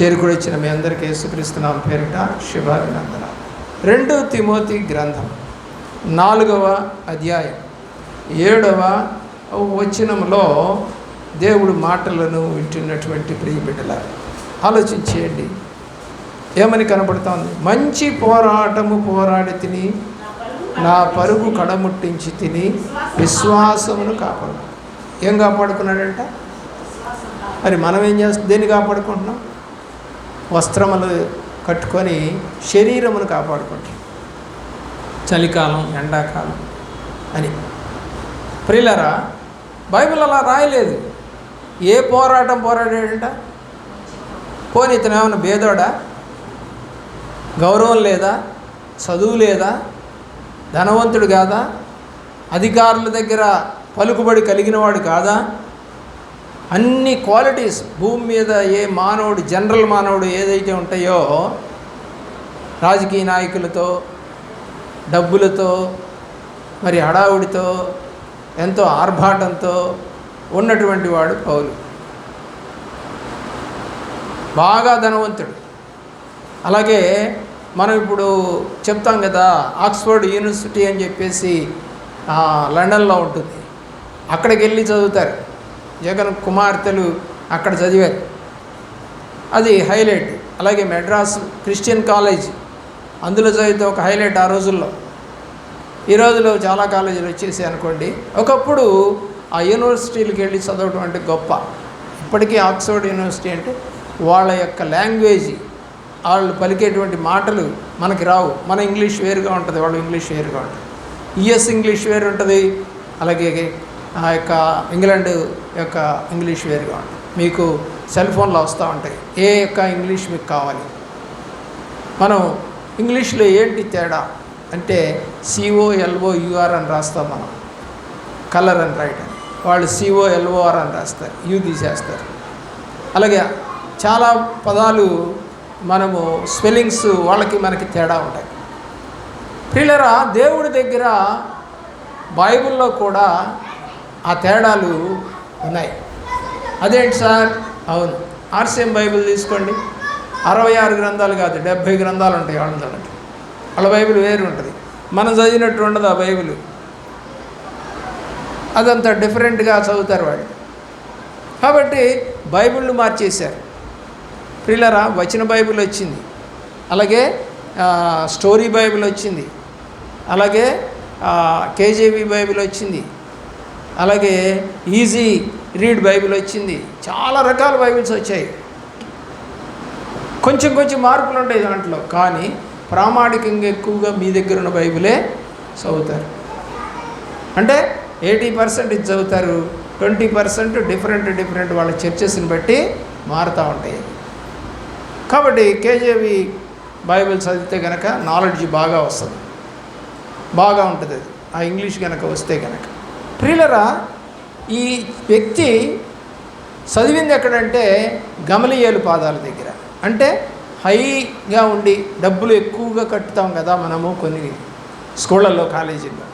చేరుకుడిచ్చిన మీ అందరికీ యేసుక్రీస్తు నామమున పేరిట శుభాభినందన. 2 తిమోతి గ్రంథం 4వ అధ్యాయం 7వ వచనంలో దేవుడు మాటలను వింటున్నటువంటి ప్రియ బిడ్డలారా, ఆలోచించేయండి. ఏమని కనబడుతోంది? మంచి పోరాటము పోరాడి తిని, నా పరుగు కడముట్టించి తిని, విశ్వాసమును కాపాడు. ఏం కాపాడుకున్నాడంట? మరి మనం ఏం చేస్తాం? దేన్ని కాపాడుకుంటున్నాం? వస్త్రములు కట్టుకొని శరీరమును కాపాడుకుంటాం, చలికాలం ఎండాకాలం అని. ప్రియులారా, బైబిల్ అలా రాయలేదు. ఏ పోరాటం పోరాడాడంట? పోనీ ఇతను ఏమన్నా భేదోడా? గౌరవం లేదా? చదువు లేదా? ధనవంతుడు కాదా? అధికారుల దగ్గర పలుకుబడి కలిగినవాడు కాదా? అన్ని క్వాలిటీస్ భూమి మీద ఏ మానవుడు, జనరల్ మానవుడు ఏదైతే ఉంటాయో, రాజకీయ నాయకులతో, డబ్బులతో, మరి హడావుడితో, ఎంతో ఆర్భాటంతో ఉన్నటువంటి వాడు పౌలు. బాగా ధనవంతుడు. అలాగే మనం ఇప్పుడు చెప్తాం కదా, ఆక్స్ఫర్డ్ యూనివర్సిటీ అని చెప్పేసి లండన్లో ఉంటుంది. అక్కడికి వెళ్ళి చదువుతారు. జగన్ కుమార్తెలు అక్కడ చదివారు, అది హైలైట్. అలాగే మెడ్రాస్ క్రిస్టియన్ కాలేజ్, అందులో చదివితే ఒక హైలైట్ ఆ రోజుల్లో. ఈ రోజులో చాలా కాలేజీలు వచ్చేసి అనుకోండి. ఒకప్పుడు ఆ యూనివర్సిటీలకు వెళ్ళి చదవటం అంటే గొప్ప. ఇప్పటికీ ఆక్స్ఫర్డ్ యూనివర్సిటీ అంటే వాళ్ళ యొక్క లాంగ్వేజ్, వాళ్ళు పలికేటువంటి మాటలు మనకి రావు. మన ఇంగ్లీష్ వేరుగా ఉంటుంది, వాళ్ళ ఇంగ్లీష్ వేరుగా ఉంటుంది. యుఎస్ ఇంగ్లీష్ వేరు ఉంటుంది, అలాగే ఆ యొక్క ఇంగ్లాండ్ యొక్క ఇంగ్లీష్ వేరుగా ఉంటుంది. మీకు సెల్ ఫోన్లో వస్తూ ఉంటాయి ఏ యొక్క ఇంగ్లీష్ మీకు కావాలి. మనం ఇంగ్లీష్లో ఏంటి తేడా అంటే COLOUR అని రాస్తాం మనం, కలర్ అని రాయటం. వాళ్ళు COLOR అని రాస్తారు, యూ తీసేస్తారు. అలాగే చాలా పదాలు మనము స్పెల్లింగ్స్ వాళ్ళకి మనకి తేడా ఉంటాయి. ప్రియులారా, దేవుడి దగ్గర బైబిల్లో కూడా ఆ తేడాలు ఉన్నాయి. అదేంటి సార్? అవును, RCM బైబిల్ తీసుకోండి. 66 గ్రంథాలు కాదు, 70 గ్రంథాలు ఉంటాయి వాళ్ళ దగ్గర. వాళ్ళ బైబిల్ వేరు ఉంటుంది, మనం చదివినట్టు ఉండదు ఆ బైబిల్. అదంతా డిఫరెంట్గా చదువుతారు వాళ్ళు. కాబట్టి బైబిళ్ళు మార్చేశారు. ప్రియులారా, వచన బైబిల్ వచ్చింది, అలాగే స్టోరీ బైబిల్ వచ్చింది, అలాగే KJV బైబిల్ వచ్చింది, అలాగే ఈజీ రీడ్ బైబిల్ వచ్చింది. చాలా రకాల బైబిల్స్ వచ్చాయి. కొంచెం కొంచెం మార్పులు ఉంటాయి దాంట్లో, కానీ ప్రామాణికంగా ఎక్కువగా మీ దగ్గర ఉన్న బైబిలే చదువుతారు. అంటే 80% ఇది చదువుతారు, 20% డిఫరెంట్ వాళ్ళ చర్చెస్ని బట్టి మారుతూ ఉంటాయి. కాబట్టి KJV బైబిల్ చదివితే కనుక నాలెడ్జ్ బాగా వస్తుంది, బాగా ఉంటుంది అది, ఆ ఇంగ్లీష్ కనుక వస్తే కనుక. ప్రియులరా, ఈ వ్యక్తి చదివింది ఎక్కడంటే గమలీయేలు పాదాల దగ్గర. అంటే హైగా ఉండి డబ్బులు ఎక్కువగా కట్టుతాం కదా మనము కొన్ని స్కూళ్ళల్లో, కాలేజీల్లో.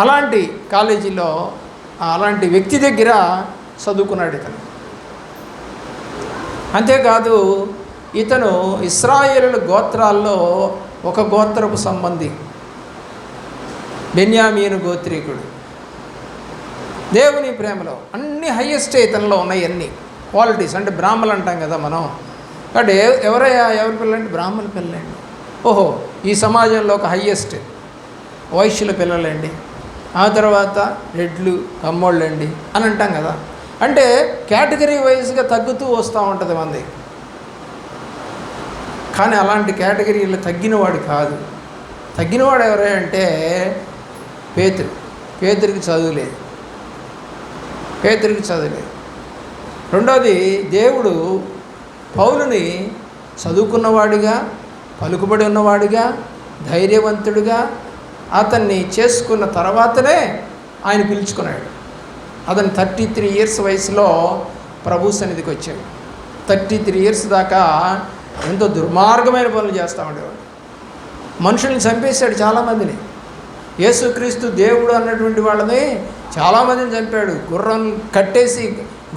అలాంటి కాలేజీలో అలాంటి వ్యక్తి దగ్గర చదువుకున్నాడు ఇతను. అంతేకాదు, ఇతను ఇశ్రాయేలు గోత్రాల్లో ఒక గోత్రపు సంబంధి, బెన్యామీను గోత్రీకుడు. దేవుని ప్రేమలో అన్ని హయ్యెస్ట్ ఇతనిలో ఉన్నాయి, అన్ని క్వాలిటీస్. అంటే బ్రాహ్మణులు అంటాం కదా మనం. కాబట్టి ఎవరి పిల్లంటే బ్రాహ్మణ పిల్లండి. ఓహో, ఈ సమాజంలో ఒక హయ్యెస్ట్ వైశ్యుల పిల్లలండి, ఆ తర్వాత రెడ్లు, కమ్మోళ్ళండి అని అంటాం కదా. అంటే కేటగిరీ వైజ్గా తగ్గుతూ వస్తూ ఉంటుంది మంది. కానీ అలాంటి కేటగిరీలో తగ్గినవాడు కాదు. తగ్గినవాడు ఎవరే అంటే పేతురికి చదువులేదు. రెండోది, దేవుడు పౌలుని చదువుకున్నవాడిగా, పలుకుబడి ఉన్నవాడిగా, ధైర్యవంతుడిగా అతన్ని చేసుకున్న తర్వాతనే ఆయన పిలుచుకున్నాడు. అతను 33 ఇయర్స్ వయసులో ప్రభు సన్నిధికి వచ్చాడు. 33 ఇయర్స్ దాకా ఎంతో దుర్మార్గమైన పనులు చేస్తూ ఉండేవాడు. మనుషుల్ని చంపేశాడు చాలామందిని. యేసుక్రీస్తు దేవుడు అన్నటువంటి వాళ్ళని చాలామందిని చంపాడు. గుర్రం కట్టేసి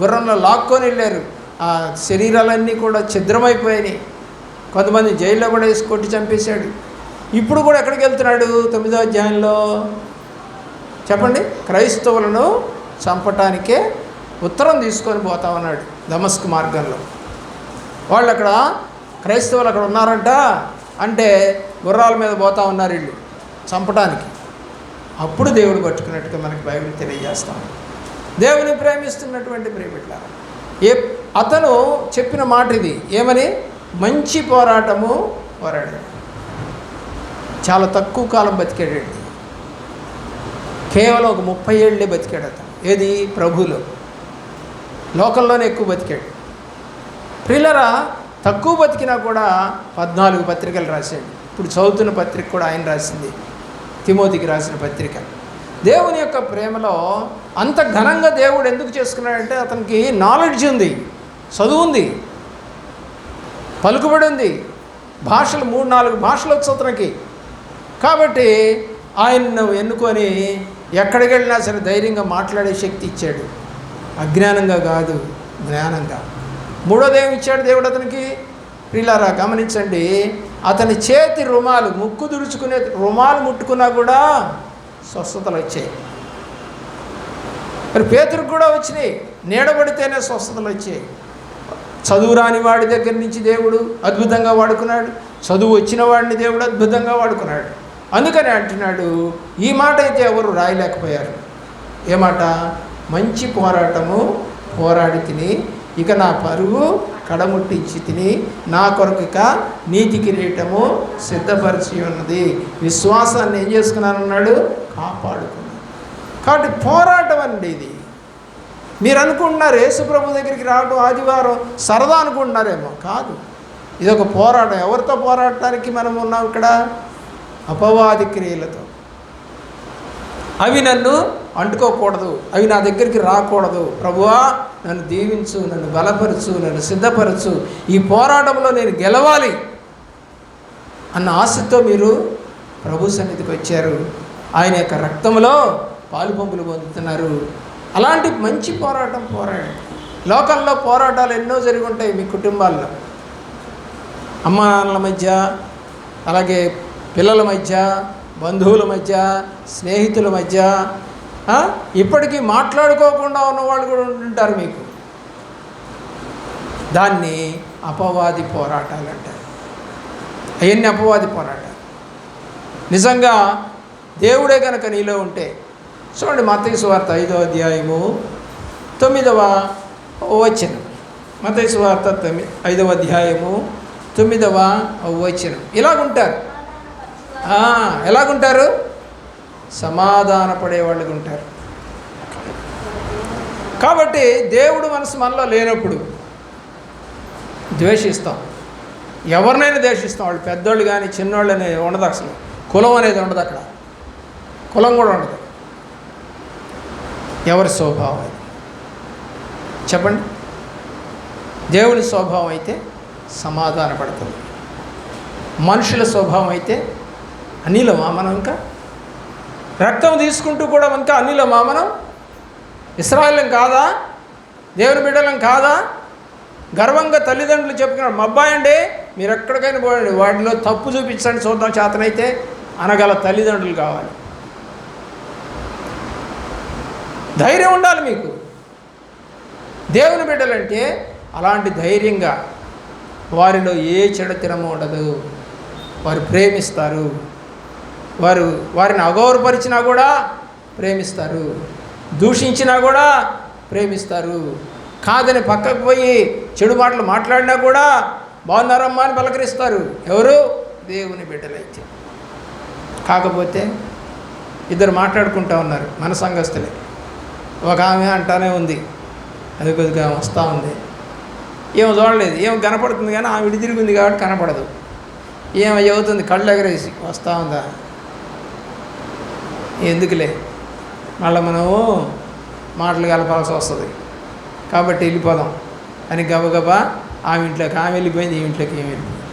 గుర్రంలో లాక్కొని వెళ్ళారు. ఆ శరీరాలన్నీ కూడా ఛిద్రమైపోయినాయి. కొంతమంది జైల్లో కూడా వేసి కొట్టి చంపేశాడు. ఇప్పుడు కూడా ఎక్కడికి వెళ్తున్నాడు? 9వ అధ్యాయంలో చెప్పండి. క్రైస్తవులను చంపటానికే ఉత్తరం తీసుకొని పోతా ఉన్నాడు దమస్కు మార్గంలో. వాళ్ళు అక్కడ క్రైస్తవులు అక్కడ ఉన్నారంట. అంటే గుర్రాల మీద పోతా ఉన్నారు వీళ్ళు చంపటానికి. అప్పుడు దేవుడు పట్టుకున్నట్టుగా మనకి బైబిల్ తెలియజేస్తాం. దేవుని ప్రేమిస్తున్నటువంటి ప్రేమిట్లారా, అతను చెప్పిన మాట ఇది. ఏమని? మంచి పోరాటము పోరాడాడు. చాలా తక్కువ కాలం బతికాడండి. కేవలం ఒక 30 ఏళ్ళే బతికాడు అతను. ఏది? ప్రభువులో. లోకంలోనే ఎక్కువ బతికాడు. ప్రియులరా, తక్కువ బతికినా కూడా 14 పత్రికలు రాశాడు. ఇప్పుడు చదువుతున్న పత్రిక కూడా ఆయన రాసింది, తిమోతికి రాసిన పత్రిక. దేవుని యొక్క ప్రేమలో అంత ఘనంగా దేవుడు ఎందుకు చేసుకున్నాడంటే అతనికి నాలెడ్జ్ ఉంది, చదువు ఉంది, పలుకుబడి ఉంది, భాషలు 3-4 భాషలు వచ్చు అతనికి. కాబట్టి ఆయన్ను ఎన్నుకొని ఎక్కడికి వెళ్ళినా సరే ధైర్యంగా మాట్లాడే శక్తి ఇచ్చాడు. అజ్ఞానంగా కాదు, జ్ఞానంగా. మూడోదేమి ఇచ్చాడు దేవుడు అతనికి? ప్రియులారా గమనించండి, అతని చేతి రుమాలు, ముక్కు దుడుచుకునే రుమాలు ముట్టుకున్నా కూడా స్వస్థతలు వచ్చాయి. మరి పేతురుకు కూడా వచ్చినాయి, నీడబడితేనే స్వస్థతలు వచ్చాయి. చదువు రాని వాడి దగ్గర నుంచి దేవుడు అద్భుతంగా వాడుకున్నాడు, చదువు వచ్చిన వాడిని దేవుడు అద్భుతంగా వాడుకున్నాడు. అందుకని అంటున్నాడు, ఈ మాట అయితే ఎవరు రాయలేకపోయారు. ఏ మాట? మంచి పోరాటము పోరాడి తిని, ఇక నా పరుగు కడముట్టించి తిని, నా కొరకుక నీతి కిరీటము సిద్ధపరిచి ఉన్నది. విశ్వాసాన్ని ఏం చేసుకున్నానన్నాడు? కాపాడుకున్నాను. కాబట్టి పోరాటం అండి ఇది. మీరు అనుకుంటున్నారు యేసుప్రభు దగ్గరికి రావడం ఆదివారం సరదా అనుకుంటున్నారేమో. కాదు, ఇది ఒక పోరాటం. ఎవరితో పోరాడటానికి మనం ఉన్నాం ఇక్కడ? అపవాది క్రియలతో. అవి నన్ను అంటుకోకూడదు, అవి నా దగ్గరికి రాకూడదు. ప్రభువా, నన్ను దీవించు, నన్ను బలపరచు, నన్ను సిద్ధపరచు, ఈ పోరాటంలో నేను గెలవాలి అన్న ఆశతో మీరు ప్రభు సన్నిధికి వచ్చారు. ఆయన యొక్క రక్తంలో పాలు పంపులు పొందుతున్నారు. అలాంటి మంచి పోరాటం పోరాడండి. లోకంలో పోరాటాలు ఎన్నో జరిగి ఉంటాయి మీ కుటుంబాల్లో, అమ్మా నాన్నల మధ్య, అలాగే పిల్లల మధ్య, బంధువుల మధ్య, స్నేహితుల మధ్య. ఇప్పటికీ మాట్లాడుకోకుండా ఉన్నవాళ్ళు కూడా ఉంటుంటారు మీకు. దాన్ని అపవాది పోరాటాలు అంటారు. అవన్నీ అపవాది పోరాటాలు. నిజంగా దేవుడే కనుక నీలో ఉంటే చూడండి, మత్తయి సువార్త 5వ అధ్యాయము 9వ వచనం. మత్తయి సువార్త 5వ అధ్యాయము 9వ వచనం. ఇలాగుంటారు. ఎలాగుంటారు? సమాధాన పడేవాళ్ళుగా ఉంటారు. కాబట్టి దేవుడు మనసు మనలో లేనప్పుడు ద్వేషిస్తాం. ఎవరినైనా ద్వేషిస్తాం. వాళ్ళు పెద్దోళ్ళు కానీ చిన్నోళ్ళు అనేది ఉండదు. అసలు కులం అనేది ఉండదు అక్కడ. కులం కూడా ఉండదు. ఎవరి స్వభావం అది చెప్పండి? దేవుని స్వభావం అయితే సమాధాన పడుతుంది. మనుషుల స్వభావం అయితే అనిలమా మనం? ఇంకా రక్తం తీసుకుంటూ కూడా ఇంకా అనిలమా మనం? ఇశ్రాయేలం కాదా? దేవుని బిడ్డలం కాదా? గర్వంగా తల్లిదండ్రులు చెప్పుకున్నారు, మా అబ్బాయి అండి, మీరు ఎక్కడికైనా పోయండి, వాటిలో తప్పు చూపించండి చూద్దాం చేతనైతే అనగల తల్లిదండ్రులు కావాలి. ధైర్యం ఉండాలి మీకు. దేవుని బిడ్డలంటే అలాంటి ధైర్యంగా, వారిలో ఏ చెడుతనము ఉండదు. వారు ప్రేమిస్తారు. వారిని అగౌరవపరిచినా కూడా ప్రేమిస్తారు, దూషించినా కూడా ప్రేమిస్తారు. కాదని పక్కకు పోయి చెడు మాటలు మాట్లాడినా కూడా బాగున్నారమ్మా అని పలకరిస్తారు. ఎవరు? దేవుని బిడ్డలైతే. కాకపోతే ఇద్దరు మాట్లాడుకుంటూ ఉన్నారు, మన సంఘస్థులే. ఒక ఆమె అంటానే ఉంది, అది కొద్దిగా వస్తూ ఉంది, ఏమో చూడలేదు, ఏమో కనపడుతుంది కానీ ఆమె విడి తిరిగింది కాబట్టి కనపడదు. ఏమో చెబుతుంది కళ్ళు ఎగరేసి, వస్తూ ఉందా, ఎందుకులే మళ్ళీ మనము మాటలు కలపాల్సి వస్తుంది కాబట్టి వెళ్ళిపోదాం అని గబగబా ఆమె ఇంట్లోకి ఆమె వెళ్ళిపోయింది, ఈ ఇంట్లోకి ఏమి వెళ్ళిపోయింది.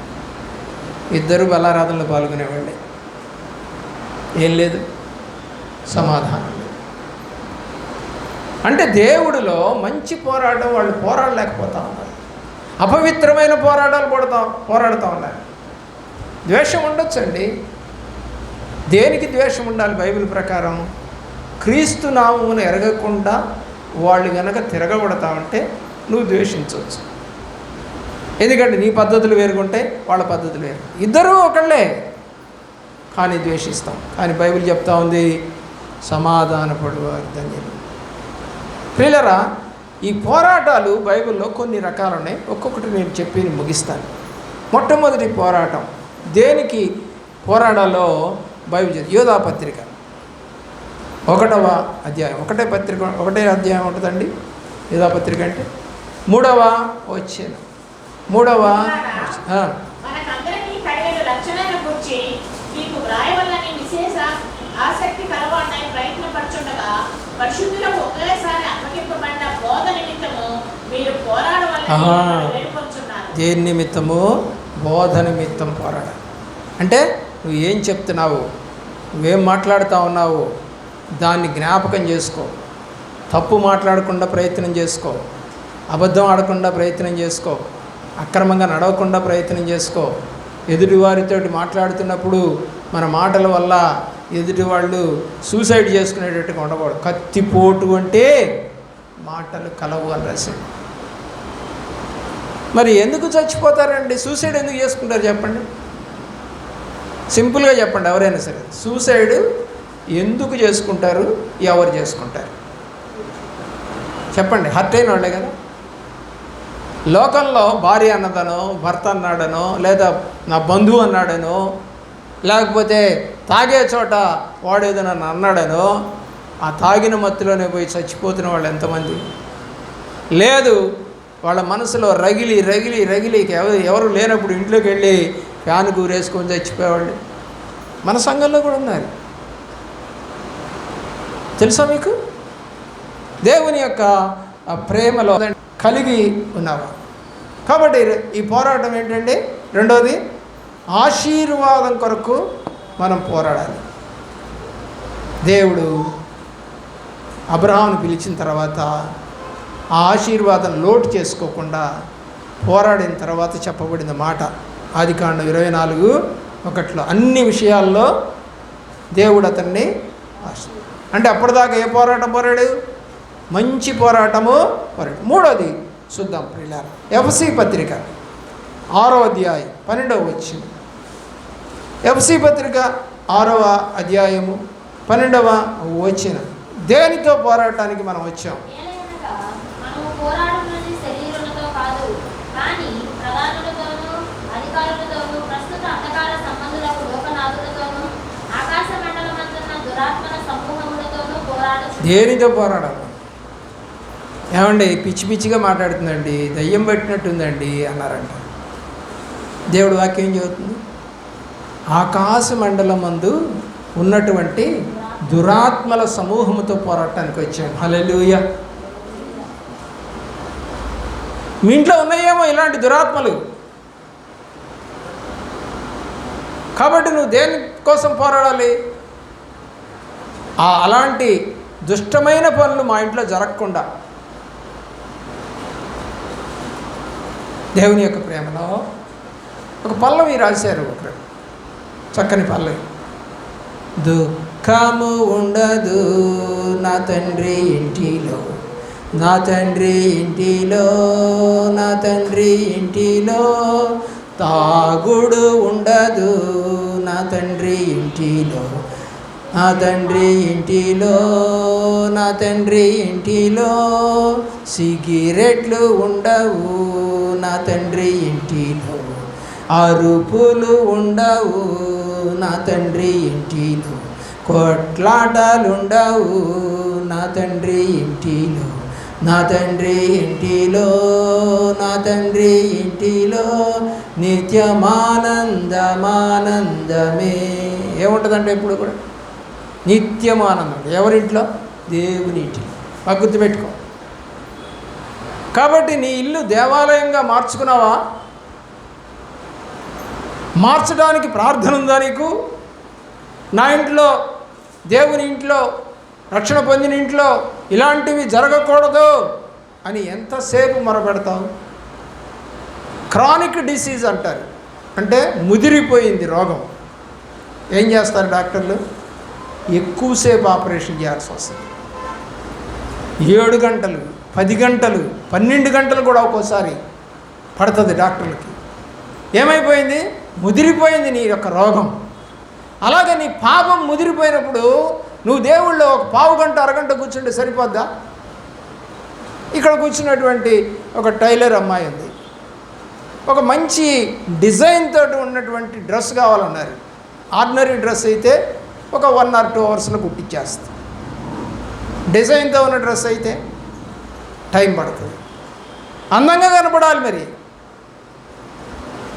ఇద్దరు బలారాధనలో పాల్గొనేవాళ్ళే. ఏం లేదు, సమాధానం లేదు. అంటే దేవుడిలో మంచి పోరాటం వాళ్ళు పోరాడలేకపోతా ఉన్నారు. అపవిత్రమైన పోరాటాలు పోరాడుతూ ఉన్నారు. ద్వేషం ఉండొచ్చండి. దేనికి ద్వేషం ఉండాలి బైబిల్ ప్రకారం? క్రీస్తు నామమును ఎరగకుండా వాళ్ళు కనుక తిరగబడతా ఉంటే నువ్వు ద్వేషించవచ్చు. ఎందుకంటే నీ పద్ధతులు వేరుగుంటే వాళ్ళ పద్ధతులు వేరు, ఇద్దరూ ఒకళ్ళే, కానీ ద్వేషిస్తాం. కానీ బైబిల్ చెప్తా ఉంది, సమాధానపడువారు ధన్యులు. ప్రియులారా, ఈ పోరాటాలు బైబిల్లో కొన్ని రకాలు ఉన్నాయి. ఒక్కొక్కటి నేను చెప్పి ముగిస్తాను. మొట్టమొదటి పోరాటం దేనికి పోరాడాలో బైబిల్ యోధా పత్రిక 1వ అధ్యాయం, ఒకటే అధ్యాయం ఉంటుందండి యోధా పత్రిక అంటే. 3వ వచనం, 3వ దేని నిమిత్తము? బోధ నిమిత్తం పోరాడాలి. అంటే నువ్వు ఏం చెప్తున్నావు, నువ్వేం మాట్లాడుతూ ఉన్నావు దాన్ని జ్ఞాపకం చేసుకో. తప్పు మాట్లాడకుండా ప్రయత్నం చేసుకో, అబద్ధం ఆడకుండా ప్రయత్నం చేసుకో, అక్రమంగా నడవకుండా ప్రయత్నం చేసుకో. ఎదుటివారితోటి మాట్లాడుతున్నప్పుడు మన మాటల వల్ల ఎదుటి వాళ్ళు సూసైడ్ చేసుకునేటట్టుగా ఉండకూడదు. కత్తిపోటు అంటే మాటలు కలవు అని రాశాడు. మరి ఎందుకు చచ్చిపోతారండి? సూసైడ్ ఎందుకు చేసుకుంటారు చెప్పండి? సింపుల్గా చెప్పండి. ఎవరైనా సరే సూసైడ్ ఎందుకు చేసుకుంటారు, ఎవరు చేసుకుంటారు చెప్పండి? హర్ట్ అయిన వాళ్ళే కదా. లోకంలో భార్య అన్నదనో, భర్త అన్నాడనో, లేదా నా బంధువు అన్నాడనో, లేకపోతే తాగే చోట వాడేదో నన్ను అన్నాడనో, ఆ తాగిన మత్తులోనే పోయి చచ్చిపోతున్న వాళ్ళు ఎంతమంది? లేదు, వాళ్ళ మనసులో రగిలి రగిలి రగిలి ఎవరు లేనప్పుడు ఇంట్లోకి వెళ్ళి ఫ్యాన్ కూరేసుకొని చచ్చిపోయేవాళ్ళు మన సంఘంలో కూడా ఉన్నారు. తెలుసా మీకు? దేవుని యొక్క ప్రేమలో కలిగి ఉన్నావా? కాబట్టి ఈ పోరాటం ఏంటంటే, రెండోది ఆశీర్వాదం కొరకు మనం పోరాడాలి. దేవుడు అబ్రహామును పిలిచిన తర్వాత ఆ ఆశీర్వాదం లోటు చేసుకోకుండా పోరాడిన తర్వాత చెప్పబడిన మాట ఆదికాండం 24:1 అన్ని విషయాల్లో దేవుడు అతన్ని అంటే అప్పటిదాకా ఏ పోరాటం పోరాడు? మంచి పోరాటము పోరాడు. మూడోది చూద్దాం ప్రియులారా, ఎఫ్ఎస్సీ పత్రిక 6వ అధ్యాయం 12వ వచనం. ఎఫ్ఎస్సీ పత్రిక 6వ అధ్యాయము 12వ వచనం. దేనితో పోరాటానికి మనం వచ్చాం? దేనితో పోరాడాలి? ఏమండి పిచ్చి పిచ్చిగా మాట్లాడుతుందండి, దయ్యం పట్టినట్టుందండి అన్నారంట. దేవుడు వాక్యం చెబుతుంది, ఆకాశ మండలం మందు ఉన్నటువంటి దురాత్మల సమూహముతో పోరాటానికి వచ్చాం. హల్లెలూయా. మీ ఇంట్లో ఉన్నాయేమో ఇలాంటి దురాత్మలు. కాబట్టి నువ్వు దేనికోసం పోరాడాలి? అలాంటి దుష్టమైన పనులు మా ఇంట్లో జరగకుండా దేవుని యొక్క ప్రేమలో ఒక పల్లవి రాశారు, ఒకరు చక్కని పల్లవి. దుఃఖము ఉండదు నా తండ్రి ఇంటిలో, నా తండ్రి ఇంటిలో, నా తండ్రి ఇంటిలో. తాగుడు ఉండదు నా తండ్రి ఇంటిలో, నా తండ్రి ఇంటిలో, నా తండ్రి ఇంటిలో. సిగరెట్లు ఉండవు నా తండ్రి ఇంటిలో, అరుపులు ఉండవు నా తండ్రి ఇంటిలో. కొట్లాటలుండవు నా తండ్రి ఇంటిలో, నా తండ్రి ఇంటిలో, నా తండ్రి ఇంటిలో. నిత్యమానందమానందమే. ఏముంటుందంటే ఇప్పుడు కూడా నిత్యమానందం. ఎవరింట్లో? దేవుని ఇంటిలో. గుర్తుపెట్టుకో. కాబట్టి నీ ఇల్లు దేవాలయంగా మార్చుకున్నావా? మార్చడానికి ప్రార్థన ఉందా నీకు? నా ఇంట్లో, దేవుని ఇంట్లో, రక్షణ పొందిన ఇంట్లో ఇలాంటివి జరగకూడదు అని ఎంతసేపు మొరపెడతావు? క్రానిక్ డిసీజ్ అంటారు, అంటే ముదిరిపోయింది రోగం. ఏం చేస్తారు డాక్టర్లు? ఎక్కువసేపు ఆపరేషన్ చేయాల్సి వస్తుంది. 7 గంటలు, 10 గంటలు, 12 గంటలు కూడా ఒక్కోసారి పడుతుంది డాక్టర్లకి. ఏమైపోయింది? ముదిరిపోయింది నీ యొక్క రోగం. అలాగే నీ పాపం ముదిరిపోయినప్పుడు నువ్వు దేవుళ్ళో ఒక పావు గంట, అరగంట కూర్చుంటే సరిపోద్దా? ఇక్కడ కూర్చున్నటువంటి ఒక టైలర్ అమ్మాయి ఉంది. ఒక మంచి డిజైన్ తోటి ఉన్నటువంటి డ్రెస్ కావాలన్నారు. ఆర్డినరీ డ్రెస్ అయితే ఒక 1 or 2 అవర్స్లో కుట్టించేస్తుంది. డిజైన్తో ఉన్న డ్రెస్ అయితే టైం పడుతుంది. అందంగా కనపడాలి. మరి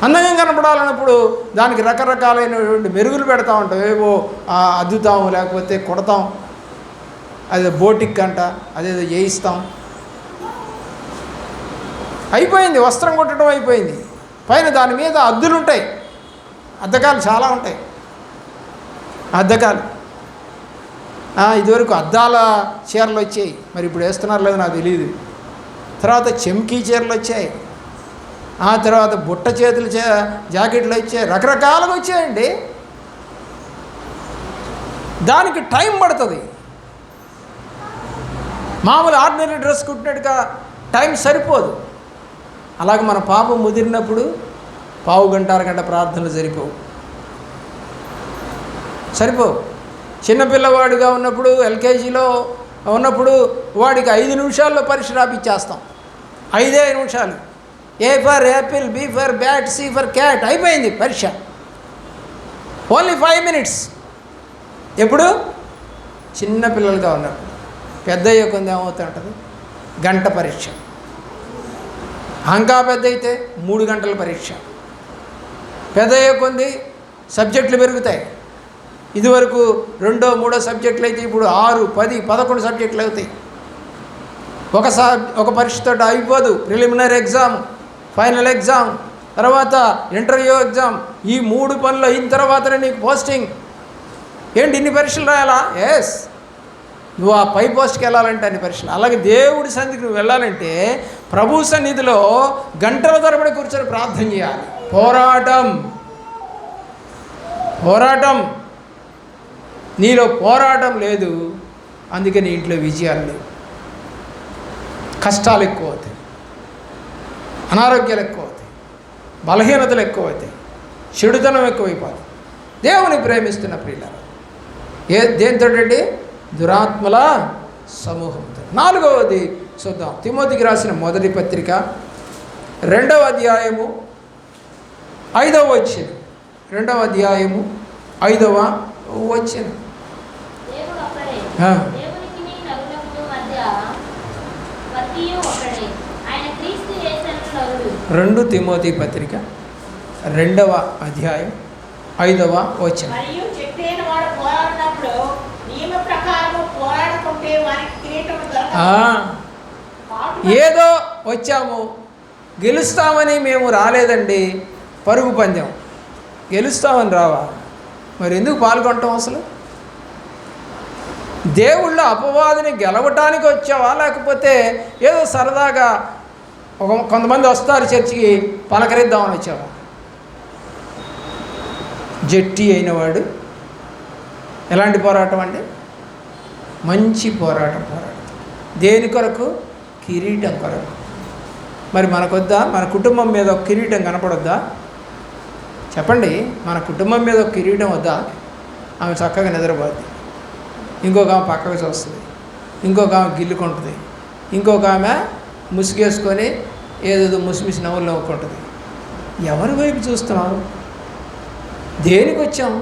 అందంగా కనపడాలన్నప్పుడు దానికి రకరకాలైనటువంటి మెరుగులు పెడతా ఉంటాం. ఏవో అద్దుతాం, లేకపోతే కొడతాం, అదే బోటిక్ అంట, అదేదో చేయిస్తాం. అయిపోయింది, వస్త్రం కుట్టడం అయిపోయింది. పైన దాని మీద అద్దులు ఉంటాయి, అద్దకాలు చాలా ఉంటాయి. అద్దకాలు ఇదివరకు అద్దాల చీరలు వచ్చాయి, మరి ఇప్పుడు వేస్తున్నారు లేదు నాకు తెలియదు. తర్వాత చెమ్కీ చీరలు వచ్చాయి, ఆ తర్వాత బుట్ట చేతుల జాకెట్లు వచ్చాయి, రకరకాలుగా వచ్చాయండి. దానికి టైం పడుతుంది. మామూలు ఆర్డినరీ డ్రెస్ కుట్టినట్టుగా టైం సరిపోదు. అలాగే మన పాపం ముదిరినప్పుడు పావు గంట, అరగంట ప్రార్థనలు సరిపోవు. చిన్నపిల్లవాడిగా ఉన్నప్పుడు, ఎల్కేజీలో ఉన్నప్పుడు వాడికి 5 నిమిషాల్లో పరీక్ష రాపిచ్చేస్తాం. 5 నిమిషాలు. A for Apple, B for bat, C for cat, అయిపోయింది పరీక్ష. Only 5 minutes. ఎప్పుడు? చిన్నపిల్లలుగా ఉన్నప్పుడు. పెద్ద అయ్యే కొంది ఏమవుతూ ఉంటుంది? గంట పరీక్ష. ఇంకా పెద్ద అయితే 3 గంటల పరీక్ష. పెద్ద అయ్యే కొంది సబ్జెక్టులు పెరుగుతాయి. ఇదివరకు 2, 3 సబ్జెక్టులు అయితే ఇప్పుడు 6, 10, 11 సబ్జెక్టులు అవుతాయి. ఒక పరీక్షతో అయిపోదు. ప్రిలిమినరీ ఎగ్జామ్, ఫైనల్ ఎగ్జామ్, తర్వాత ఇంటర్వ్యూ ఎగ్జామ్. ఈ 3 పనులు అయిన తర్వాతనే నీకు పోస్టింగ్. ఏంటి ఇన్ని పరీక్షలు రాయాలా? ఎస్, నువ్వు ఆ పై పోస్ట్కి వెళ్ళాలంటే అన్ని పరీక్షలు. అలాగే దేవుడి సన్నిధికి నువ్వు వెళ్ళాలంటే ప్రభు సన్నిధిలో గంటల తరబడి కూర్చొని ప్రార్థన చేయాలి. పోరాటం నీలో పోరాటం లేదు, అందుకే నీ ఇంట్లో విజయాలు లేవు. కష్టాలు ఎక్కువ అవుతాయి, అనారోగ్యాలు ఎక్కువ అవుతాయి, బలహీనతలు ఎక్కువ అవుతాయి, చెడుతనం ఎక్కువైపోతుంది. దేవుని ప్రేమిస్తున్న ప్రియులారా, దేంతోటండి? దురాత్మల సమూహంతో. 4వది చూద్దాం. తిమోతికి రాసిన మొదటి పత్రిక 2వ అధ్యాయము 5వ వచనం. 2వ అధ్యాయము 5వ వచనం. 2 తిమోతి పత్రిక 2వ అధ్యాయం 5వ వచనం. ఏదో వచ్చాము, గెలుస్తామని మేము రాలేదండి. పరుగు పందెం, గెలుస్తామని రావా? మరి ఎందుకు పాల్గొంటాం? అసలు దేవుళ్ళ అపవాదిని గెలవటానికి వచ్చావా, లేకపోతే ఏదో సరదాగా కొంతమంది వస్తారు చర్చికి పలకరిద్దామని వచ్చావా? జట్టి అయినవాడు ఎలాంటి పోరాటం అండి? మంచి పోరాటం. దేని కొరకు? కిరీటం కొరకు. మరి మనకొద్దా? మన కుటుంబం మీద ఒక కిరీటం కనపడొద్దా? చెప్పండి, మన కుటుంబం మీద ఒక కిరీటం వద్దా? ఆమె చక్కగా నిద్రపోద్ది, ఇంకొక ఆమె పక్కకు చూస్తుంది, ఇంకొక ఆమె గిల్లుకుంటుంది, ఇంకొక ఆమె ముసుగేసుకొని ఏదేదో ముసిమిసి నవ్వులు నవ్వుకుంటుంది. ఎవరి వైపు చూస్తున్నావు? దేనికి వచ్చాం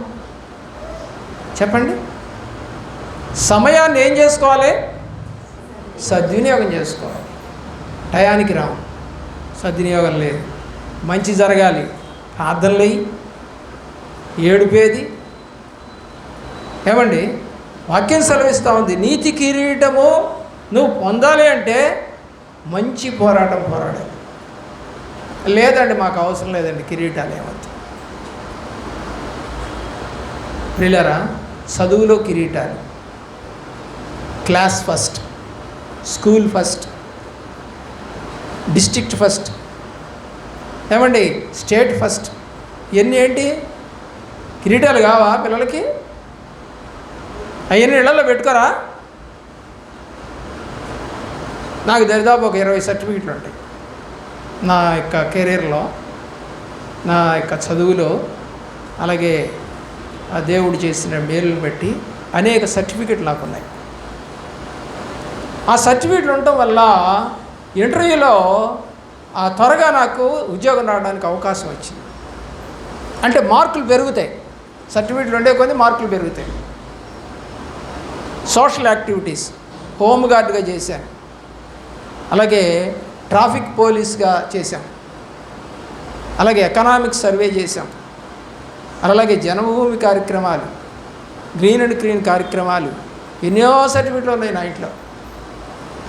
చెప్పండి? సమయాన్ని ఏం చేసుకోవాలి? సద్వినియోగం చేసుకోవాలి. టయానికి రావు, సద్వినియోగం లేదు. మంచి జరగాలి, ప్రార్థనలు ఏడుపేది. ఏమండి, వాక్యం సెలవిస్తూ ఉంది, నీతి కిరీటము నువ్వు పొందాలి అంటే మంచి పోరాడాలి. లేదండి మాకు అవసరం లేదండి కిరీటాలు ఏమవుతుంది. ప్రియులారా, చదువులో కిరీటాలు, class first, school first, district first, ఏమండి స్టేట్ ఫస్ట్ ఇవన్నీ ఏంటి? కిరీటాలు కావా పిల్లలకి? అవన్నీ ఇళ్లలో పెట్టుకోరా? నాకు దరిదాపు ఒక 20 సర్టిఫికెట్లు ఉంటాయి నా యొక్క కెరీర్లో, నా యొక్క చదువులో, అలాగే ఆ దేవుడు చేసిన మేలుని బట్టి అనేక సర్టిఫికెట్లు నాకు ఉన్నాయి. ఆ సర్టిఫికెట్లు ఉండటం వల్ల ఇంటర్వ్యూలో త్వరగా నాకు ఉద్యోగం రావడానికి అవకాశం వచ్చింది. అంటే మార్కులు పెరుగుతాయి, సర్టిఫికెట్లు ఉండే కొద్ది మార్కులు పెరుగుతాయి. సోషల్ యాక్టివిటీస్ హోమ్ గార్డ్గా చేశాను, అలాగే ట్రాఫిక్ పోలీస్గా చేశాం, అలాగే ఎకనామిక్ సర్వే చేశాం, అలాగే జన్మభూమి కార్యక్రమాలు, గ్రీన్ అండ్ క్లీన్ కార్యక్రమాలు, ఎన్నో సర్టిఫికెట్లు ఉన్నాయి నా ఇంట్లో.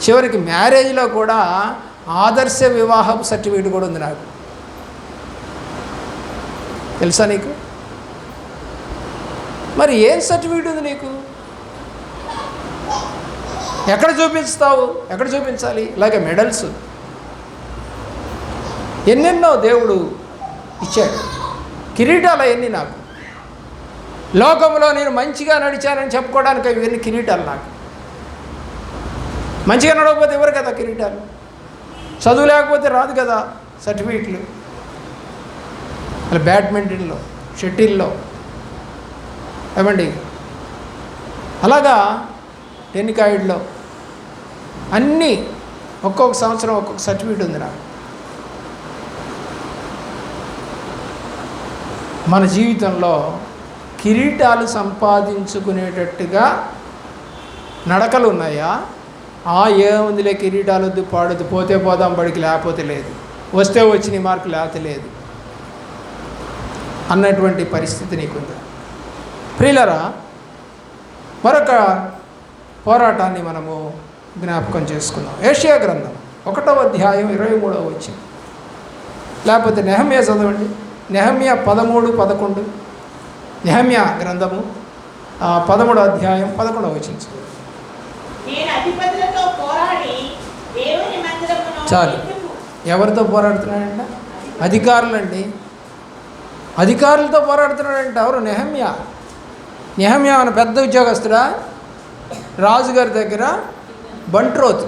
చివరికి మ్యారేజ్లో కూడా ఆదర్శ వివాహం సర్టిఫికెట్ కూడా ఉంది నాకు. తెలుసా నీకు? మరి ఏం సర్టిఫికెట్ ఉంది నీకు? ఎక్కడ చూపిస్తావు? ఎక్కడ చూపించాలి? ఇలాగే మెడల్స్ ఎన్నెన్నో దేవుడు ఇచ్చాడు. కిరీటాలు అవన్నీ నాకు. లోకంలో నేను మంచిగా నడిచానని చెప్పుకోవడానికి ఇవన్నీ కిరీటాలు నాకు. మంచిగా నడవకపోతే ఎవరు కదా కిరీటాలు? చదువు లేకపోతే రాదు కదా సర్టిఫికెట్లు. అలా బ్యాడ్మింటన్లో, షటిల్లో, ఏమండి అలాగా టెన్నికాయిడ్లో అన్నీ ఒక్కొక్క సంవత్సరం ఒక్కొక్క సర్టిఫికెట్ ఉంది నాకు. మన జీవితంలో కిరీటాలు సంపాదించుకునేటట్టుగా నడకలు ఉన్నాయా? ఏముందిలే కిరీటాలు వద్దు, పాడొద్దు, పోతే పోదాం బడికి, లేకపోతే లేదు, వస్తే వచ్చిన మార్కు లేకపోతే లేదు అన్నటువంటి పరిస్థితి నీకుందా? ప్రియులరా, మరొక పోరాటాన్ని మనము జ్ఞాపకం చేసుకుందాం. యెషయా గ్రంథం 1వ అధ్యాయం 23వ వచనం, లేకపోతే నెహమ్యా చదవండి. నెహమ్యా 13:11. నెహమ్యా గ్రంథము 13వ అధ్యాయం 11వ వచనం. చాలు. ఎవరితో పోరాడుతున్నాడంట? అధికారులండి. అధికారులతో పోరాడుతున్నాడంట. ఎవరు? నెహమ్యా. నెహమ్యా మన పెద్ద ఉద్యోగస్తుడా? రాజుగారి దగ్గర బంట్రోత్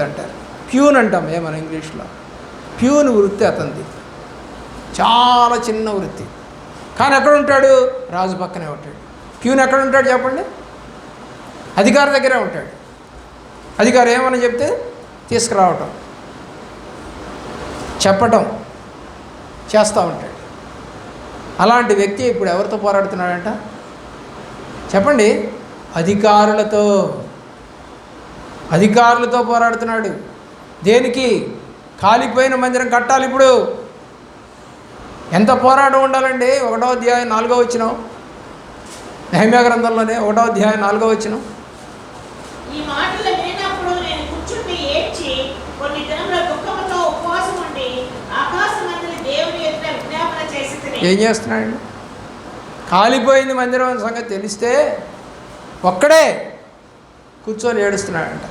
అంటారు, ప్యూన్ అంటాం మన ఇంగ్లీష్లో. ప్యూన్ వృత్తి అతనిది, చాలా చిన్న వృత్తి. కానీ ఎక్కడ ఉంటాడు? రాజు పక్కనే ఉంటాడు. ప్యూన్ ఎక్కడ ఉంటాడు చెప్పండి? అధికారి దగ్గరే ఉంటాడు. అధికారి ఏమని చెప్తే తీసుకురావటం, చెప్పటం చేస్తూ ఉంటాడు. అలాంటి వ్యక్తి ఇప్పుడు ఎవరితో పోరాడుతున్నాడంట చెప్పండి? అధికారులతో పోరాడుతున్నాడు. దేనికి? కాలిపోయిన మందిరం కట్టాలి. ఇప్పుడు ఎంత పోరాటం ఉండాలండి? 1వ అధ్యాయం 4వ వచనం, నెహమ్యా గ్రంథంలోనే 1వ అధ్యాయం 4వ వచనం. ఈ మాటలు వినినప్పుడు నేను కూర్చుండి ఏడ్చి కొన్ని దినముల దుఃఖముతో ఉపవాసం ఉండి ఆకాశమందలి దేవుని ఎదుట విజ్ఞాపన చేసితిని. ఏం చేస్తున్నాడు? కాలిపోయింది మందిరం అనే సంగతి తెలిస్తే ఒక్కడే కూర్చొని ఏడుస్తున్నాడంట.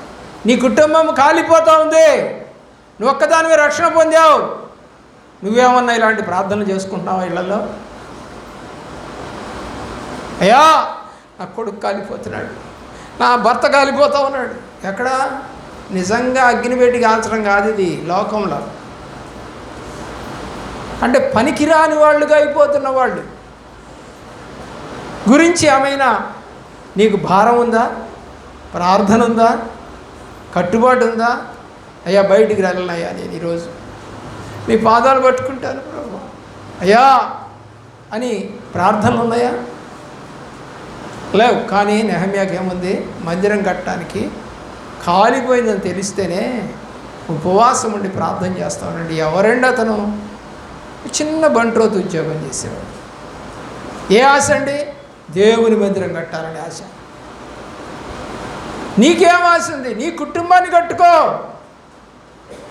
నీ కుటుంబం కాలిపోతూ ఉంది, నువ్వు ఒక్కదానివే రక్షణ పొందావు. నువ్వేమన్నా ఇలాంటి ప్రార్థనలు చేసుకుంటున్నావా ఇళ్లలో? అయ్యా నా కొడుకు కాలిపోతున్నాడు, నా భర్త కాలిపోతూ ఉన్నాడు. ఎక్కడ? నిజంగా అగ్ని పెట్టి కాల్చడం కాదు ఇది, లోకంలో. అంటే పనికిరాని వాళ్ళుగా అయిపోతున్న వాళ్ళు గురించి ఏమైనా నీకు భారం ఉందా? ప్రార్థన ఉందా? కట్టుబాటు ఉందా? అయ్యా బయటికి వెళ్ళనయ్యా, నేను ఈరోజు నీ పాదాలు పట్టుకుంటాను ప్రభు అయ్యా అని ప్రార్థనలు ఉన్నాయా? లేవు. కానీ నెహమ్యాకి ఏముంది? మందిరం కట్టడానికి కాలిపోయిందని తెలిస్తేనే ఉపవాసం ఉండి ప్రార్థన చేస్తానండి. ఎవరండి అతను? చిన్న బంట్రోతు ఉద్యోగం చేసేవాడు. ఏ ఆశ అండి? దేవుని మందిరం కట్టాలని ఆశ. నీకేం ఆశ ఉంది? నీ కుటుంబాన్ని కట్టుకో,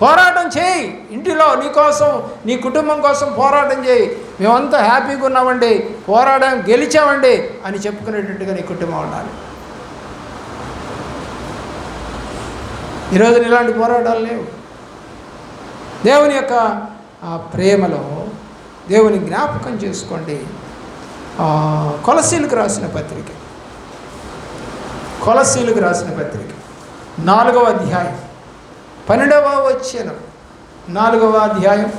పోరాటం చేయి. ఇంటిలో నీ కోసం, నీ కుటుంబం కోసం పోరాటం చేయి. మేమంతా హ్యాపీగా ఉన్నామండి, పోరాటం గెలిచామండి అని చెప్పుకునేటట్టుగా నీ కుటుంబం ఉండాలి. ఈరోజు ఇలాంటి పోరాటాలు లేవు. దేవుని యొక్క ఆ ప్రేమలో దేవుని జ్ఞాపకం చేసుకోండి. కొలసీలకు రాసిన పత్రిక 4వ అధ్యాయం 12వ వచనం, 4వ అధ్యాయం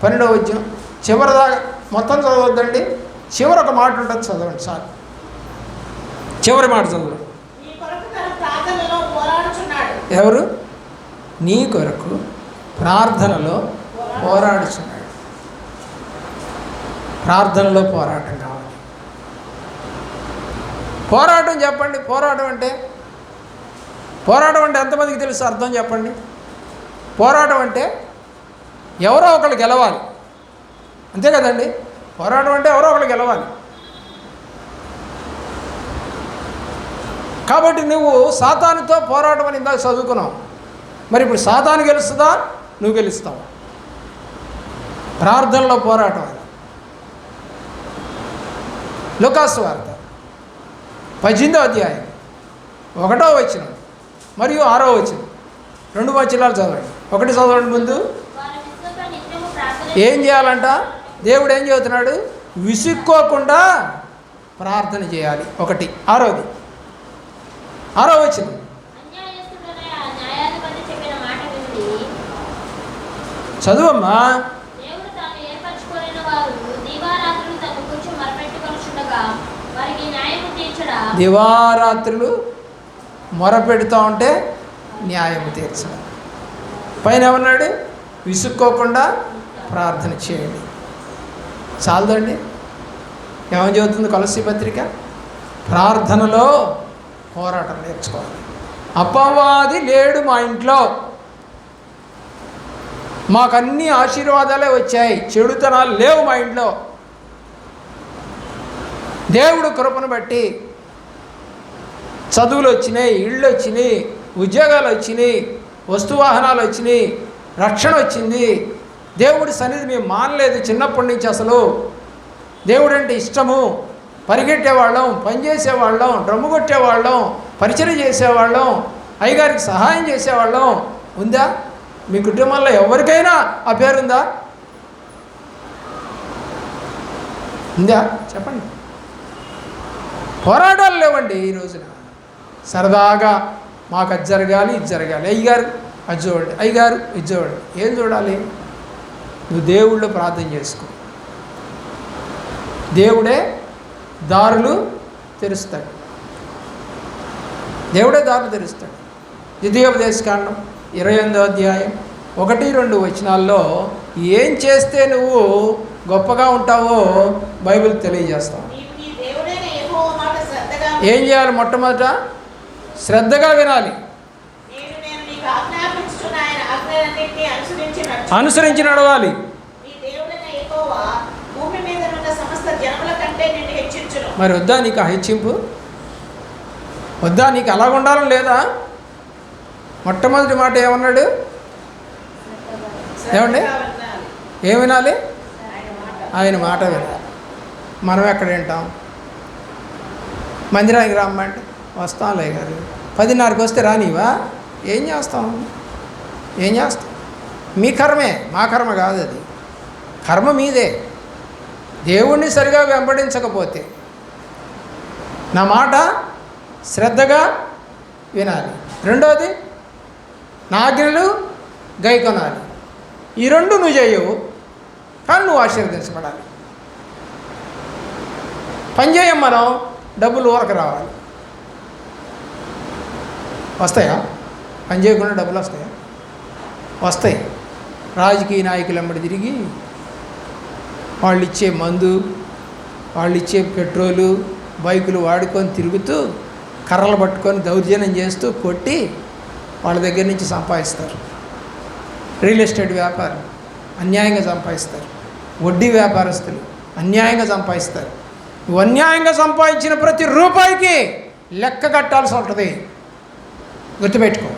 12వ వచనం చివరిదాకా మొత్తం చదవద్దండి, చివరి ఒక మాట ఉంటుంది, చదవండి చాలు. చివరి మాట చదవండి. ఎవరు? నీ కొరకు ప్రార్థనలో పోరాడుచున్నాడు. ప్రార్థనలో పోరాటం కావాలి. పోరాటం చెప్పండి. పోరాటం అంటే ఎంతమందికి తెలుసు? అర్థం చెప్పండి. పోరాటం అంటే ఎవరో ఒకళ్ళు గెలవాలి, అంతే కదండి. పోరాటం అంటే ఎవరో ఒకళ్ళు గెలవాలి. కాబట్టి నువ్వు సాతానుతో పోరాటం అని ఇందాక చదువుకున్నావు. మరి ఇప్పుడు సాతాను గెలుస్తుందా, నువ్వు గెలుస్తావు? ప్రార్థనలో పోరాటం. లూకాసు వార్త 18వ అధ్యాయం 1వ వచనం మరియు 6వ వచనం, 2 వచనాలు చదవండి. ఒకటి చదవండి ముందు. ఏం చేయాలంట? దేవుడు ఏం చెబుతున్నాడు? విసుక్కోకుండా ప్రార్థన చేయాలి. 1. 6వ వచనం. చదువమ్మా. దివారాత్రులు మొరపెడుతూ ఉంటే న్యాయం తీర్చడం. పైన ఏమన్నాడు? విసుక్కోకుండా ప్రార్థన చేయండి. చాలదండి. ఏమని చెబుతుంది కొలస్సీ పత్రిక? ప్రార్థనలో పోరాటం నేర్చుకోవాలి. అపవాది లేడు మా ఇంట్లో, మాకన్నీ ఆశీర్వాదాలే వచ్చాయి, చెడుతనాలు లేవు మా ఇంట్లో. దేవుడు కృపను బట్టి చదువులు వచ్చినాయి, ఇళ్ళు వచ్చినాయి, ఉద్యోగాలు వచ్చినాయి, వస్తువాహనాలు వచ్చినాయి, రక్షణ వచ్చింది. దేవుడి సన్నిధి మేము మానలేదు చిన్నప్పటి నుంచి. అసలు దేవుడు అంటే ఇష్టము. పరిగెట్టేవాళ్ళం, పనిచేసేవాళ్ళం, డ్రమ్ము కొట్టేవాళ్ళం, పరిచయం చేసేవాళ్ళం, అయ్యగారికి సహాయం చేసేవాళ్ళం. ఉందా మీ కుటుంబంలో ఎవరికైనా ఆ పేరుందా? ఉందా? చెప్పండి. పోరాటాలు లేవండి ఈ రోజున. సరదాగా మాకు అది జరగాలి, ఇది జరగాలి, అయ్యగారు అది చూడండి, అయ్యగారు ఇది చూడండి. ఏం చూడాలి? నువ్వు దేవుళ్ళు ప్రార్థన చేసుకో. దేవుడే దారులు తెరుస్తాడు. దేవుడే దారులు తెరుస్తాడు. ద్వితీయోపదేశకాండం 28వ అధ్యాయం 1-2 వచనాల్లో ఏం చేస్తే నువ్వు గొప్పగా ఉంటావో బైబిల్ తెలియజేస్తావు. ఏం చేయాలి? మొట్టమొదట శ్రద్ధగా వినాలి, అనుసరించి నడవాలి. మరి వద్దా నీకు ఆ హెచ్చింపు? వద్దా నీకు అలాగ ఉండాలని లేదా? మొట్టమొదటి మాట ఏమన్నాడు? ఏమండి? ఏం వినాలి? ఆయన మాట వినాలి. మనం ఎక్కడ వింటాం? మందిరానికి రమ్మంటే వస్తాంలే గారు, 10:30కి వస్తే రానివా? ఏం చేస్తాం? మీ కర్మే, మా కర్మ కాదు అది. కర్మ మీదే. దేవుణ్ణి సరిగా వెంబడించకపోతే నా మాట శ్రద్ధగా వినాలి. రెండోది నా ఆజ్ఞలు గైకొనాలి. ఈ 2 నువ్వు చేయవు, కానీ నువ్వు ఆశీర్వదించబడాలి. పని చేయం మనం, డబ్బులు ఊరకు రావాలి. వస్తాయా? పని చేయకుండా డబ్బులు వస్తాయా? వస్తాయి. రాజకీయ నాయకులు వెంబడి తిరిగి వాళ్ళు ఇచ్చే మందు, వాళ్ళు ఇచ్చే పెట్రోలు, బైకులు వాడుకొని తిరుగుతూ కర్రలు పట్టుకొని దౌర్జన్యం చేస్తూ కొట్టి వాళ్ళ దగ్గర నుంచి సంపాదిస్తారు. రియల్ ఎస్టేట్ వ్యాపారం అన్యాయంగా సంపాదిస్తారు. వడ్డీ వ్యాపారస్తులు అన్యాయంగా సంపాదిస్తారు. నువ్వు అన్యాయంగా సంపాదించిన ప్రతి రూపాయికి లెక్క కట్టాల్సి ఉంటుంది. గుర్తుపెట్టుకో.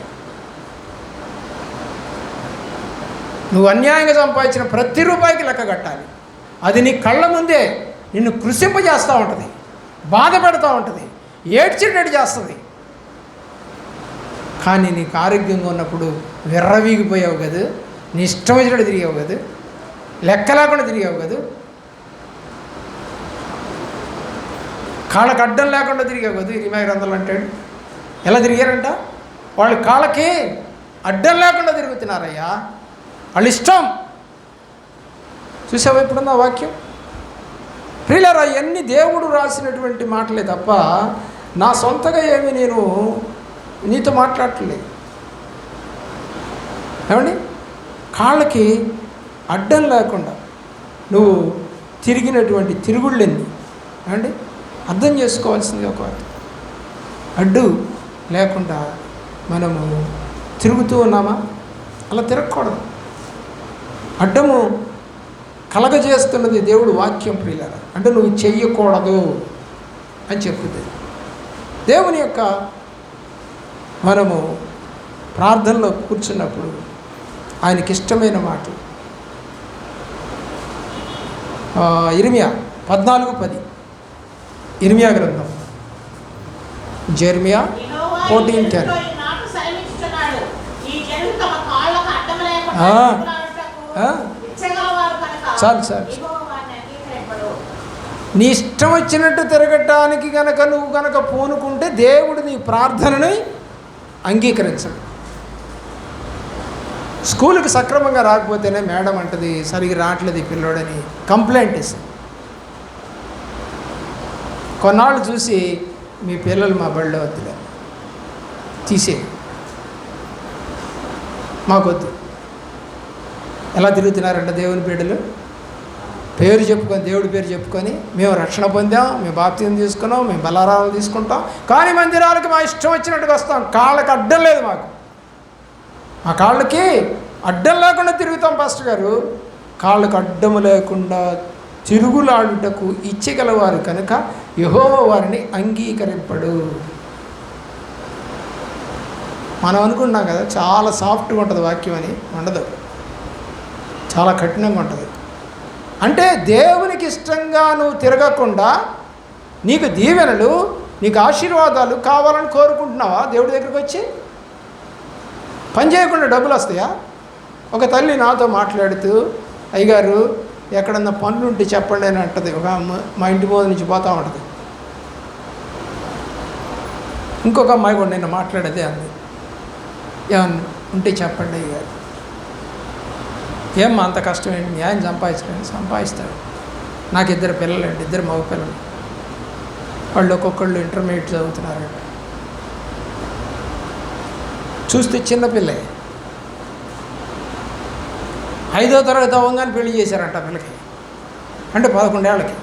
నువ్వు అన్యాయంగా సంపాదించిన ప్రతి రూపాయికి లెక్క కట్టాలి. అది నీ కళ్ళ ముందే నిన్ను కృషింపజేస్తూ ఉంటుంది, బాధ పెడతా ఉంటుంది, ఏడ్చేటట్టు చేస్తుంది. కానీ నీకు ఆరోగ్యంగా ఉన్నప్పుడు విర్రవీగిపోయావు కదా, నీ ఇష్టం వచ్చినట్టు తిరిగావు కదా, లెక్క లేకుండా తిరిగావు కదా, కాళ్ళకు అడ్డం లేకుండా తిరిగావు కదా. ఇరిమయ గ్రంథంలో అంటాడు. ఎలా తిరిగారంట? వాళ్ళు కాళ్ళకి అడ్డం లేకుండా తిరుగుతున్నారయ్యా, వాళ్ళ ఇష్టం. చూసావా ఎప్పుడున్న వాక్యం? ప్రియులారా, ఇవన్నీ దేవుడు రాసినటువంటి మాటలే తప్ప నా సొంతగా ఏమి నేను నీతో మాట్లాడట్లేదు. ఏమండి? కాళ్ళకి అడ్డం లేకుండా నువ్వు తిరిగినటువంటి తిరుగుళ్ళెన్ని ఏమండి అర్థం చేసుకోవాల్సింది. ఒక అడ్డు లేకుండా మనము తిరుగుతూ ఉన్నామా? అలా తిరగకూడదు. అడ్డము కలగజేస్తున్నది దేవుడు వాక్యం ప్రియులారా. అంటే నువ్వు చెయ్యకూడదు అని చెప్పుతుంది దేవుని యొక్క. మనము ప్రార్థనలో కూర్చున్నప్పుడు ఆయనకి ఇష్టమైన మాటలు ఇర్మియా 14:10 ఇర్మియా గ్రంథం, జెర్మియా 14:10. చాలు చాలు. నీ ఇష్టం వచ్చినట్టు తిరగటానికి కనుక నువ్వు కనుక పూనుకుంటే దేవుడు నీ ప్రార్థనని అంగీకరించడు. స్కూల్కి సక్రమంగా రాకపోతేనే మేడం అంటది సరిగ్గా రావట్లేదు ఈ పిల్లోడని కంప్లైంట్ ఇస్తుంది. కొన్నాళ్ళు చూసి మీ పిల్లలు మా బడిలో వద్దులే, తీసే, మాకొద్దు. ఎలా తిరుగుతున్నారంట దేవుని బిడ్డలు? పేరు చెప్పుకొని, దేవుడి పేరు చెప్పుకొని, మేము రక్షణ పొందాం, మేము బాప్తిజం తీసుకున్నాం, మేము బలారాలు తీసుకుంటాం, కానీ మందిరాలకి మా ఇష్టం వచ్చినట్టుగా వస్తాం. కాళ్ళకి అడ్డం లేదు మాకు, మా కాళ్ళకి అడ్డం లేకుండా తిరుగుతాం. పాస్టర్ గారు, కాళ్ళకు అడ్డము లేకుండా తిరుగులాడుటకు ఇచ్చగలవారు కనుక యెహోవా వారిని అంగీకరింపడు. మనం అనుకుంటున్నాం కదా చాలా సాఫ్ట్గా ఉంటుంది వాక్యం అని. ఉండదు, చాలా కఠినంగా ఉంటుంది. అంటే దేవునికి ఇష్టంగా నువ్వు తిరగకుండా నీకు దీవెనలు, నీకు ఆశీర్వాదాలు కావాలని కోరుకుంటున్నావా? దేవుడి దగ్గరికి వచ్చి పని చేయకుండా డబ్బులు వస్తాయా? ఒక తల్లి నాతో మాట్లాడుతూ, అయ్యగారు ఎక్కడన్నా పనులు ఉంటే చెప్పండి అని అంటది. ఒక మా ఇంటి ముందు నుంచి పోతూ ఉంటుంది. ఇంకొక అమ్మాయి కూడా నిన్న మాట్లాడేదే అంది, ఏమన్నా ఉంటే చెప్పండి అయ్యగారు. ఏమ్మా అంత కష్టం ఏంటి? న్యాయం సంపాదించలేండి. సంపాదిస్తాడు. నాకు 2 పిల్లలండి, 2 మగ పిల్లలు. వాళ్ళు ఒక్కొక్కళ్ళు ఇంటర్మీడియట్ చదువుతున్నారంట. చూస్తే చిన్నపిల్లే. 5వ తరగతి అవ్వగానే పెళ్లి చేశారంట పిల్లకి. అంటే 11 ఏళ్ళకి,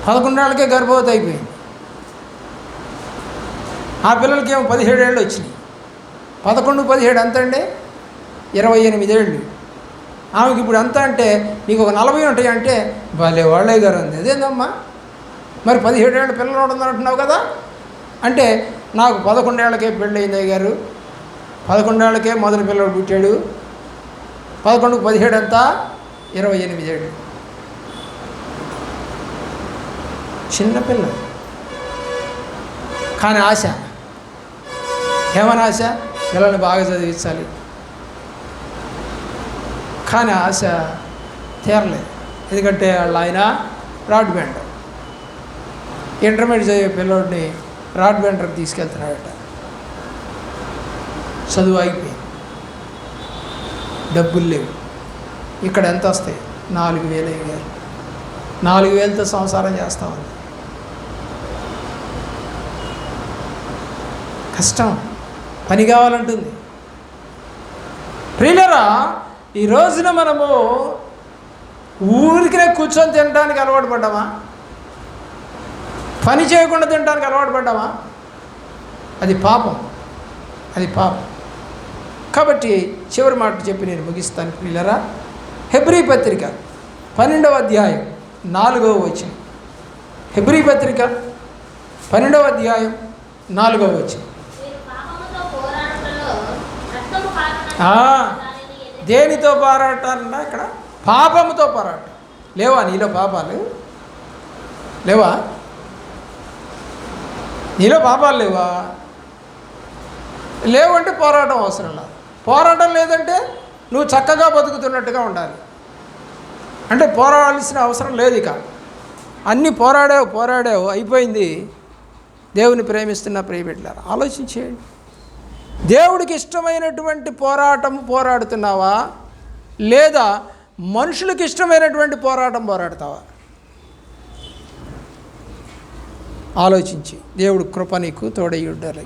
11 ఏళ్ళకే గర్భవతి అయిపోయింది. ఆ పిల్లలకి ఏమో 17 ఏళ్ళు వచ్చినాయి. 11, 17 ఎంత అండి? 28 ఏళ్ళు. ఆమెకి ఇప్పుడు ఎంత అంటే నీకు ఒక 40 ఉంటాయి అంటే భలే వాళ్ళే గారు అంది. అదేందమ్మా మరి 17 ఏళ్ళ పిల్లలు ఉంటుందంటున్నావు కదా అంటే, నాకు 11 ఏళ్ళకే పెళ్ళయింది అయ్యారు, 11 ఏళ్ళకే మొదటి పిల్లడు పుట్టాడు, 11కు 17 ఎంత? 28 ఏళ్ళు. చిన్నపిల్ల. కానీ ఆశ ఏమని ఆశ? పిల్లల్ని బాగా చదివించాలి. కానీ ఆశ తీరలేదు. ఎందుకంటే వాళ్ళ ఆయన రాడ్ బెండర్, ఇంటర్మీడియట్ చదివే పిల్లోడిని రాడ్ బెండర్కి తీసుకెళ్తున్నాడట. చదువు అయిపోయింది, డబ్బులు లేవు. ఇక్కడ ఎంత వస్తాయి? 4,000 అయ్యారు. 4,000తో సంసారం చేస్తామని కష్టం. పని కావాలంటుంది. ప్రియులరా, ఈ రోజున మనము ఊరికినే కూర్చొని తినడానికి అలవాటు పడ్డామా? పని చేయకుండా తినడానికి అలవాటు పడ్డామా? అది పాపం, అది పాపం. కాబట్టి చివరి మాట చెప్పి నేను ముగిస్తాను ప్రియులరా. హెబ్రీ పత్రిక 12వ అధ్యాయం 4వ వచనం. హెబ్రీ పత్రిక 12వ అధ్యాయం 4వ వచనం. దేనితో పోరాటాలన్నా ఇక్కడ? పాపముతో పోరాటం. లేవా నీలో పాపాలు? లేవా నీలో పాపాలు? లేవా? లేవంటే పోరాటం అవసరం లేదు. పోరాటం లేదంటే నువ్వు చక్కగా బతుకుతున్నట్టుగా ఉండాలి. అంటే పోరాడాల్సిన అవసరం లేదు. ఇక అన్నీ పోరాడావు అయిపోయింది. దేవుని ప్రేమిస్తున్న ప్రియబిడ్డలారా, ఆలోచించేయండి. దేవుడికి ఇష్టమైనటువంటి పోరాడుతున్నావా, లేదా మనుషులకు ఇష్టమైనటువంటి పోరాడతావా? ఆలోచించి దేవుడు కృప నీకు తోడై ఉండాలి.